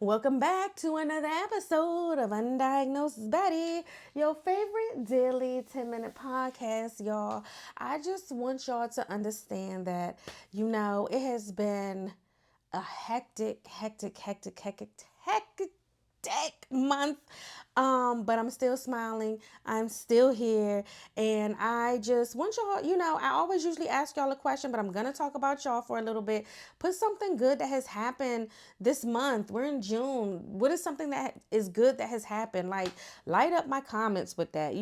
Welcome back to another episode of Undiagnosed Baddie, your favorite daily 10-minute podcast, y'all. I just want y'all to understand that, it has been a hectic month. But I'm still smiling. I'm still here. And I just want y'all, I always usually ask y'all a question, but I'm going to talk about y'all for a little bit. Put something good that has happened this month. We're in June. What is something that is good that has happened? Like, light up my comments with that,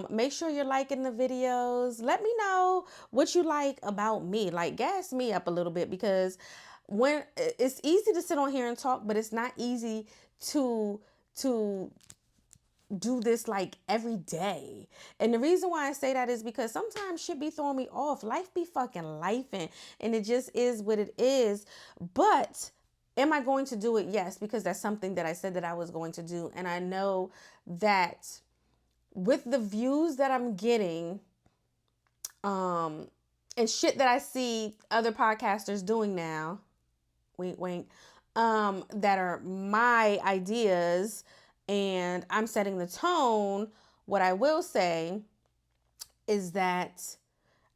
Make sure you're liking the videos. Let me know what you like about me. Like, gas me up a little bit, because when it's easy to sit on here and talk, but it's not easy to do this like every day. And the reason why I say that is because sometimes shit be throwing me off. Life be fucking lifing, and it just is what it is. But am I going to do it? Yes, because that's something that I said that I was going to do. And I know that with the views that I'm getting, and shit that I see other podcasters doing now, wink wink, that are my ideas, and I'm setting the tone. What I will say is that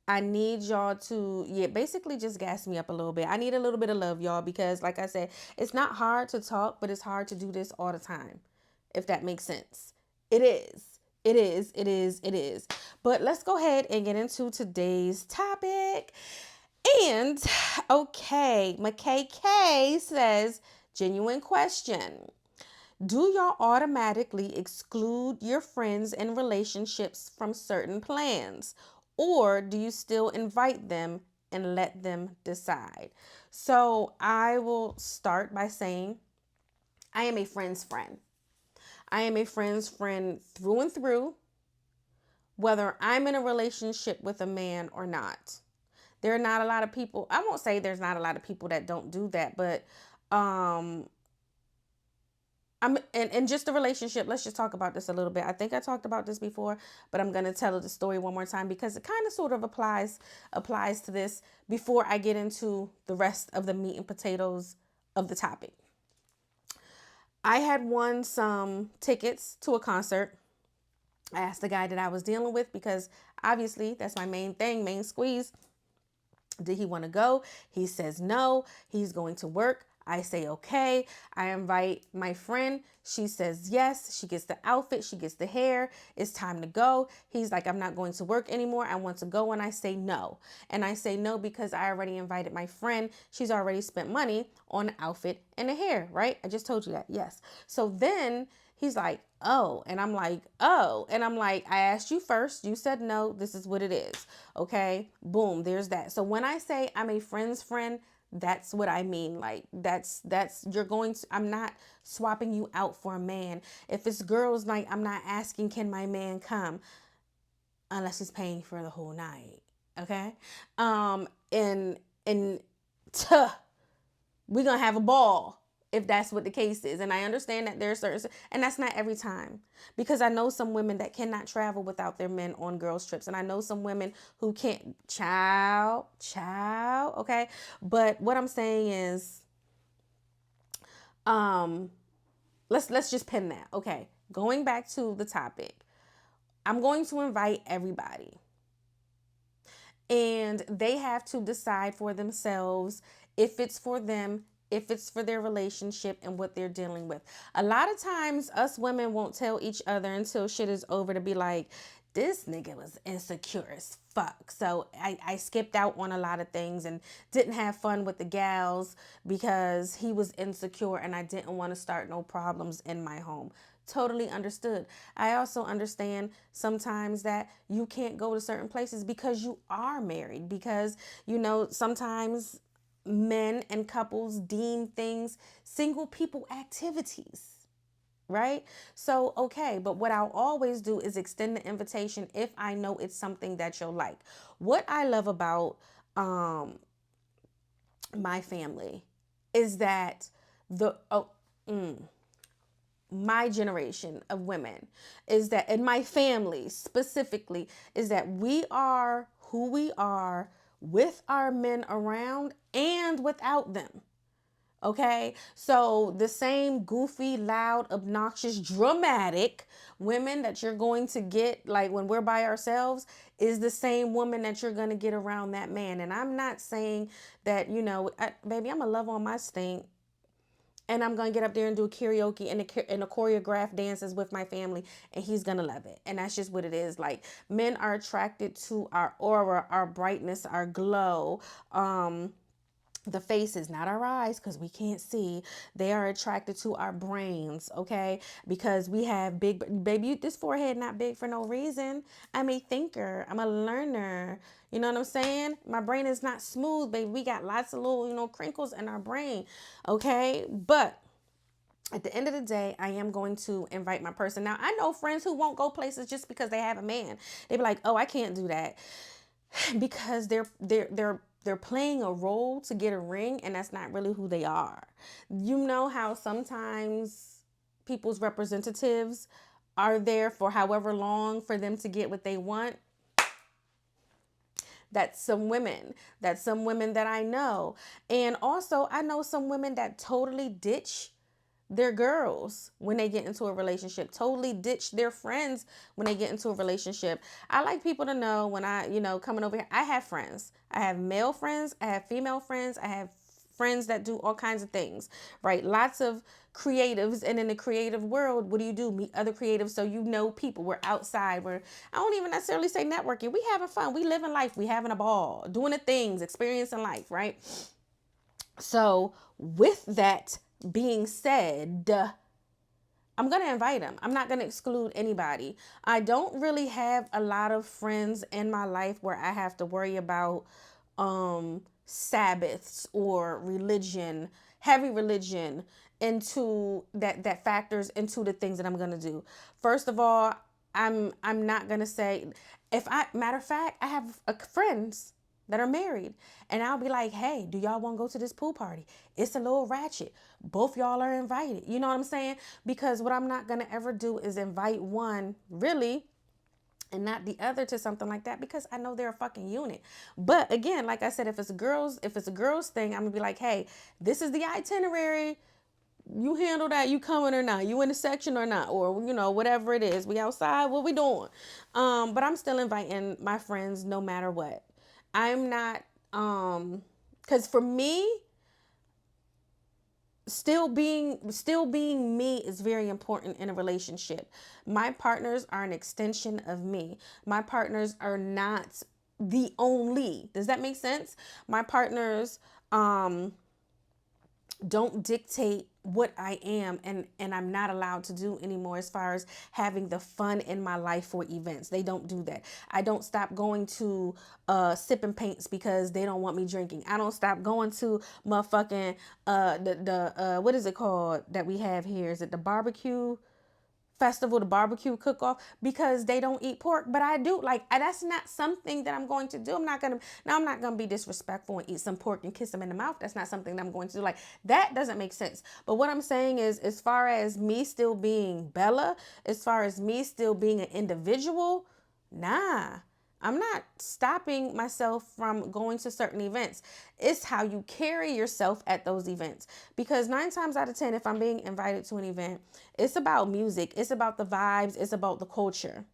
I need y'all to, basically just gas me up a little bit. I need a little bit of love, y'all, because like I said, it's not hard to talk, but it's hard to do this all the time, if that makes sense. It is. It is. It is. It is. But let's go ahead and get into today's topic. And okay, McKay K says, genuine question. Do y'all automatically exclude your friends and relationships from certain plans? Or do you still invite them and let them decide? So I will start by saying I am a friend's friend. I am a friend's friend through and through, whether I'm in a relationship with a man or not. There are not a lot of people, I won't say there's not a lot of people that don't do that, but I'm and just the relationship, let's just talk about this a little bit. I think I talked about this before, but I'm gonna tell the story one more time because it kind of sort of applies to this before I get into the rest of the meat and potatoes of the topic. I had won some tickets to a concert. I asked the guy that I was dealing with, because obviously that's my main thing, main squeeze. Did he want to go? He says no. He's going to work. I say okay. I invite my friend. She says yes. She gets the outfit. She gets the hair. It's time to go. He's like, I'm not going to work anymore. I want to go. And I say no. And I say no because I already invited my friend. She's already spent money on the outfit and the hair, right? I just told you that. Yes. So then he's like, oh, and I'm like, oh, and I'm like, I asked you first. You said no. This is what it is. Okay. Boom. There's that. So when I say I'm a friend's friend, that's what I mean. Like that's I'm not swapping you out for a man. If it's girls' night, I'm not asking, can my man come? Unless he's paying for the whole night. Okay. And we're gonna have a ball if that's what the case is. And I understand that there's certain, and that's not every time, because I know some women that cannot travel without their men on girls trips, and I know some women who can't. Child, okay. But what I'm saying is, let's just pin that. Okay, going back to the topic, I'm going to invite everybody, and they have to decide for themselves if it's for them, if it's for their relationship, and what they're dealing with. A lot of times us women won't tell each other until shit is over, to be like, this nigga was insecure as fuck. So I skipped out on a lot of things and didn't have fun with the gals because he was insecure and I didn't want to start no problems in my home. Totally understood. I also understand sometimes that you can't go to certain places because you are married, because, sometimes men and couples deem things single people activities. Right? So, okay. But what I'll always do is extend the invitation if I know it's something that you'll like. What I love about my family is that my generation of women is that, and my family specifically, is that we are who we are with our men around and without them. Okay, so the same goofy, loud, obnoxious, dramatic women that you're going to get, like when we're by ourselves, is the same woman that you're going to get around that man. And I'm not saying that, baby, I'm going to love on my stink, and I'm going to get up there and do karaoke and a choreographed dances with my family, and he's going to love it. And that's just what it is. Like, men are attracted to our aura, our brightness, our glow. The faces, not our eyes, because we can't see. They are attracted to our brains, okay? Because we have big, baby, this forehead not big for no reason. I'm a thinker. I'm a learner. You know what I'm saying? My brain is not smooth, baby. We got lots of little, crinkles in our brain, okay? But at the end of the day, I am going to invite my person. Now, I know friends who won't go places just because they have a man. They be like, oh, I can't do that because they're playing a role to get a ring, and that's not really who they are. You know how sometimes people's representatives are there for however long for them to get what they want? That's some women. That's some women that I know. And also, I know some women that totally ditch their girls when they get into a relationship, totally ditch their friends when they get into a relationship. I like people to know when coming over here, I have friends. I have male friends, I have female friends, I have friends that do all kinds of things, right? Lots of creatives, and in the creative world, what do? Meet other creatives, so people. We're outside. I don't even necessarily say networking. We having fun. We living life. We having a ball, doing the things, experiencing life, right? So with that being said, I'm going to invite them. I'm not going to exclude anybody. I don't really have a lot of friends in my life where I have to worry about Sabbaths or religion, heavy religion, into that factors into the things that I'm going to do. First of all, I'm not going to say, matter of fact, I have friends that are married, and I'll be like, hey, do y'all want to go to this pool party? It's a little ratchet. Both y'all are invited. You know what I'm saying? Because what I'm not going to ever do is invite one, really, and not the other to something like that, because I know they're a fucking unit. But again, like I said, if it's a girls thing, I'm gonna be like, hey, this is the itinerary. You handle that. You coming or not? You in the section or not? Or whatever it is. We outside. What we doing? But I'm still inviting my friends no matter what. I'm not, because for me, still being me is very important in a relationship. My partners are an extension of me. My partners are not the only. Does that make sense? My partners, don't dictate what I am and I'm not allowed to do anymore as far as having the fun in my life for events. They don't do that. I don't stop going to sipping paints because they don't want me drinking. I don't stop going to motherfucking the what is it called that we have here? Is it the barbecue festival, the barbecue cook-off, because they don't eat pork, but I do. Like, that's not something that I'm going to do. I'm not gonna be disrespectful and eat some pork and kiss them in the mouth. That's not something that I'm going to do. Like, that doesn't make sense. But what I'm saying is, as far as me still being Bella, as far as me still being an individual, nah. I'm not stopping myself from going to certain events. It's how you carry yourself at those events. Because 9 times out of 10, if I'm being invited to an event, it's about music. It's about the vibes. It's about the culture.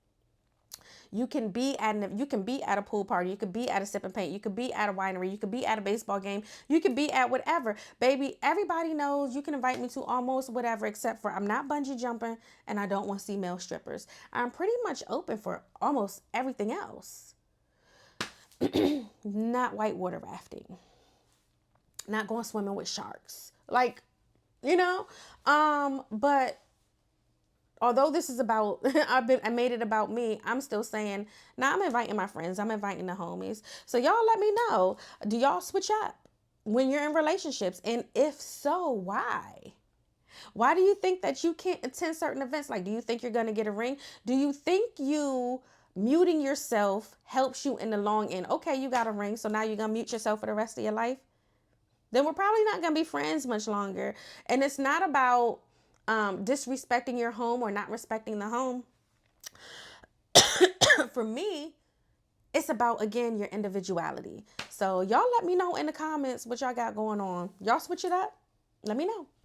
You can be at a pool party. You could be at a sip and paint. You could be at a winery. You could be at a baseball game. You could be at whatever. Baby, everybody knows you can invite me to almost whatever, except for I'm not bungee jumping and I don't want to see male strippers. I'm pretty much open for almost everything else. Not whitewater rafting. Not going swimming with sharks. Like, but although this is about, I made it about me, I'm still saying, now I'm inviting my friends. I'm inviting the homies. So y'all let me know, do y'all switch up when you're in relationships? And if so, why? Why do you think that you can't attend certain events? Like, do you think you're going to get a ring? Do you think muting yourself helps you in the long end? Okay, you got a ring, so now you're going to mute yourself for the rest of your life? Then we're probably not going to be friends much longer. And it's not about disrespecting your home or not respecting the home. For me, it's about, again, your individuality. So y'all let me know in the comments what y'all got going on. Y'all switch it up? Let me know.